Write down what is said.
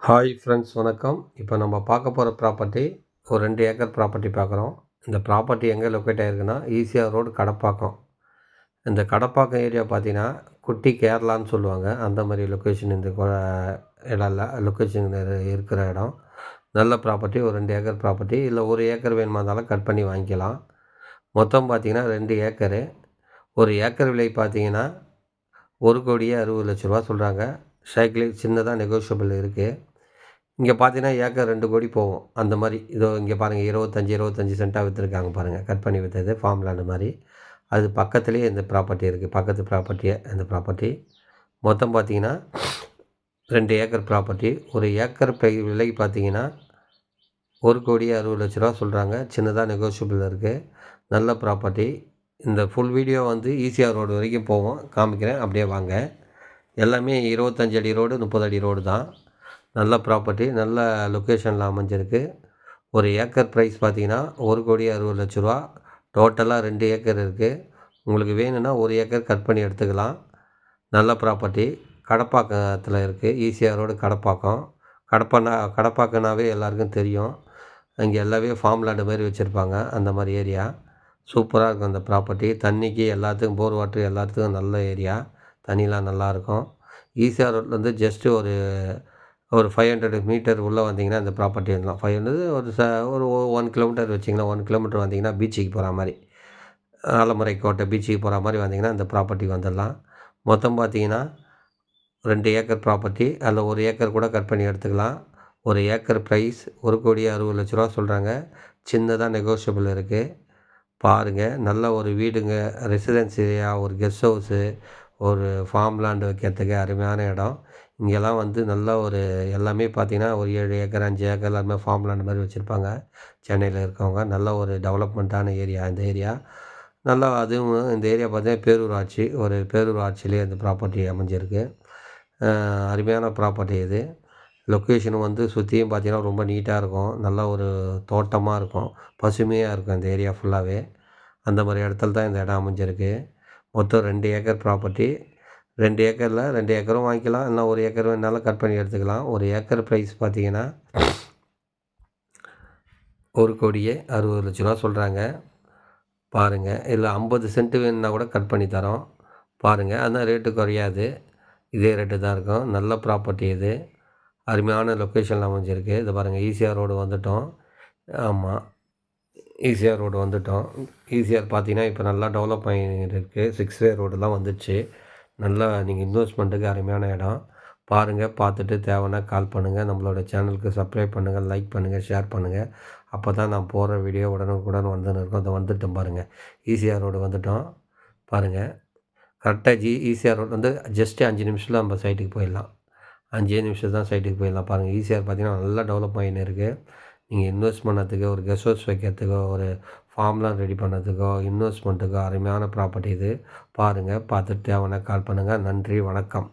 Hi friends, வணக்கம். இப்போ நம்ம பார்க்க போகிற ப்ராப்பர்ட்டி ஒரு 2 ஏக்கர் ப்ராப்பர்ட்டி பார்க்குறோம். இந்த ப்ராப்பர்ட்டி எங்கே லொக்கேட் ஆகிருக்குன்னா ஈசிஆர் ரோடு, கடப்பாக்கம். இந்த கடப்பாக்கம் ஏரியா பார்த்தீங்கன்னா குட்டி கேரளான்னு சொல்லுவாங்க. அந்த மாதிரி லொக்கேஷன் இந்த இடம் இல்லை, லொக்கேஷன் இருக்கிற இடம். நல்ல ப்ராப்பர்ட்டி, ஒரு 2 ஏக்கர் ப்ராப்பர்ட்டி. இல்லை 1 ஏக்கர் வேணுமா இருந்தாலும் கட் பண்ணி வாங்கிக்கலாம். மொத்தம் பார்த்தீங்கன்னா 2 ஏக்கரு. ஒரு ஏக்கர் விலை பார்த்தீங்கன்னா 1,60,00,000 சொல்கிறாங்க. சைக்கிள் சின்னதாக நெகோஷியபிள் இருக்குது. இங்கே பார்த்தீங்கன்னா ஏக்கர் 2 கோடி போகும். அந்த மாதிரி இதோ இங்கே பாருங்கள், 25 சென்ட்டாக விற்றுருக்காங்க பாருங்கள். கட் பண்ணி விற்றது ஃபார்ம் லேண்டு மாதிரி. அது பக்கத்துலேயே இந்த ப்ராப்பர்ட்டி இருக்குது. பக்கத்து ப்ராப்பர்ட்டியே இந்த ப்ராப்பர்ட்டி. மொத்தம் பார்த்தீங்கன்னா 2 ஏக்கர் ப்ராப்பர்ட்டி. ஒரு ஏக்கர் விலை பார்த்தீங்கன்னா 1,60,00,000 சொல்கிறாங்க. சின்னதாக நெகோஷியபிள் இருக்குது. நல்ல ப்ராப்பர்ட்டி. இந்த ஃபுல் வீடியோ வந்து ஈசிஆர் ரோடு வரைக்கும் போவோம், காமிக்கிறேன். அப்படியே வாங்க. எல்லாமே 25 அடி ரோடு, 30 அடி ரோடு தான். நல்ல ப்ராப்பர்ட்டி, நல்ல லொக்கேஷனில் அமைஞ்சிருக்கு. ஒரு ஏக்கர் ப்ரைஸ் பார்த்தீங்கன்னா 1,60,00,000. டோட்டலாக 2 ஏக்கர் இருக்குது. உங்களுக்கு வேணும்னா 1 ஏக்கர் கட் பண்ணி எடுத்துக்கலாம். நல்ல ப்ராப்பர்ட்டி. கடப்பாக்கத்தில் இருக்குது. ECR road, Kadappakkam. கடப்பாக்கம்னாவே எல்லாருக்கும் தெரியும். இங்கே எல்லாமே ஃபார்ம் லேண்டு மாதிரி வச்சுருப்பாங்க. அந்த மாதிரி ஏரியா சூப்பராக இருக்கும் அந்த ப்ராப்பர்ட்டி. தண்ணிக்கு எல்லாத்துக்கும், போர் வாட்ரு எல்லாத்துக்கும் நல்ல ஏரியா. தண்ணிலாம் நல்லாயிருக்கும். ஈசிஆர் ரோட்லேருந்து ஜஸ்ட்டு ஒரு 500 மீட்டர் உள்ளே வந்தீங்கன்னா இந்த ப்ராப்பர்ட்டி வரலாம். 500 ஒரு 1 கிலோமீட்டர் வச்சிங்கன்னா, 1 கிலோமீட்டர் வந்தீங்கன்னா பீச்சுக்கு போகிற மாதிரி, ஆலமரை கோட்டை பீச்சுக்கு போகிற மாதிரி வந்தீங்கன்னா இந்த ப்ராப்பர்ட்டிக்கு வந்துடலாம். மொத்தம் பார்த்தீங்கன்னா 2 ஏக்கர் ப்ராப்பர்ட்டி. அதில் 1 ஏக்கர் கூட கட் பண்ணி எடுத்துக்கலாம். ஒரு ஏக்கர் ப்ரைஸ் 1,60,00,000 சொல்கிறாங்க. சின்னதாக நெகோஷியபிள் இருக்குது. பாருங்கள், நல்ல ஒரு வீடுங்க, ரெசிடென்ஸ் ஏரியா, ஒரு கெஸ்ட் ஹவுஸு, ஒரு ஃபார்ம் லேண்டு வைக்கிறதுக்கு அருமையான இடம். இங்கெல்லாம் வந்து நல்லா ஒரு எல்லாமே பார்த்தீங்கன்னா ஒரு 7 ஏக்கர், 5 ஏக்கர் எல்லாமே ஃபார்ம் லேண்ட் மாதிரி வச்சுருப்பாங்க. சென்னையில் இருக்கவங்க. நல்ல ஒரு டெவலப்மெண்ட்டான ஏரியா இந்த ஏரியா. நல்லா அதுவும் இந்த ஏரியா பார்த்தீங்கன்னா பேரூராட்சி, ஒரு பேரூராட்சியிலே இந்த ப்ராப்பர்ட்டி அமைஞ்சிருக்கு. அருமையான ப்ராப்பர்ட்டி இது. லொக்கேஷனும் வந்து சுற்றியும் பார்த்தீங்கன்னா ரொம்ப நீட்டாக இருக்கும். நல்ல ஒரு தோட்டமாக இருக்கும், பசுமையாக இருக்கும் இந்த ஏரியா ஃபுல்லாகவே. அந்த மாதிரி இடத்துல தான் இந்த இடம் அமைஞ்சிருக்கு. மொத்தம் 2 ஏக்கர் ப்ராப்பர்ட்டி. 2 ஏக்கரில் 2 ஏக்கரும் வாங்கிக்கலாம். இல்லை 1 ஏக்கர் வேணுனாலும் கட் பண்ணி எடுத்துக்கலாம். ஒரு ஏக்கர் ப்ரைஸ் பார்த்தீங்கன்னா 1,60,00,000 சொல்கிறாங்க. பாருங்கள், இல்லை 50 சென்ட் வேணுன்னா கூட கட் பண்ணி தரோம். பாருங்கள், ஆனால் ரேட்டு குறையாது. இதே ரேட்டு தான் இருக்கும். நல்ல ப்ராப்பர்ட்டி இது. அருமையான லொக்கேஷனில் அமைஞ்சிருக்கு. இது பாருங்கள், ஈசிஆர் ரோடு வந்துவிட்டோம். ஆமாம், ஈசிஆர் ரோடு வந்துவிட்டோம். ஈசிஆர் பார்த்தீங்கன்னா இப்போ நல்லா டெவலப் ஆகிருக்கு. 6 வே ரோடெலாம் வந்துடுச்சு. நல்லா நீங்கள் இன்வெஸ்ட்மெண்ட்டுக்கு அருமையான இடம். பாருங்கள், பார்த்துட்டு தேவைன்னா கால் பண்ணுங்கள். நம்மளோட சேனலுக்கு சப்ஸ்கிரைப் பண்ணுங்கள், லைக் பண்ணுங்கள், ஷேர் பண்ணுங்கள். அப்போ தான் நான் போடுற வீடியோ உடனுக்குடன் வந்துன்னு இருக்கும். அதை வந்துட்டோம் பாருங்கள். ஈசிஆர் ரோடு வந்துவிட்டோம். பாருங்கள், கரெக்டாக ஈசிஆர் ரோடு வந்து ஜஸ்ட்டு 5 நிமிஷத்தில் நம்ம சைட்டுக்கு போயிடலாம். 5 நிமிஷம் தான் சைட்டுக்கு போயிடலாம். பாருங்கள், ஈசிஆர் பார்த்தீங்கன்னா நல்லா டெவலப் ஆகின்னு இருக்குது. நீங்கள் இன்வெஸ்ட் பண்ணதுக்கு, ஒரு கெஸ்ட் ஹவுஸ் வைக்கிறதுக்கோ, ஒரு ஃபார்ம்லாம் ரெடி பண்ணுறதுக்கோ, இன்வெஸ்ட்மெண்ட்டுக்கோ அருமையான ப்ராப்பர்ட்டி இது. பாருங்கள், பார்த்துட்டு தேவைன்னா கால் பண்ணுங்கள். நன்றி, வணக்கம்.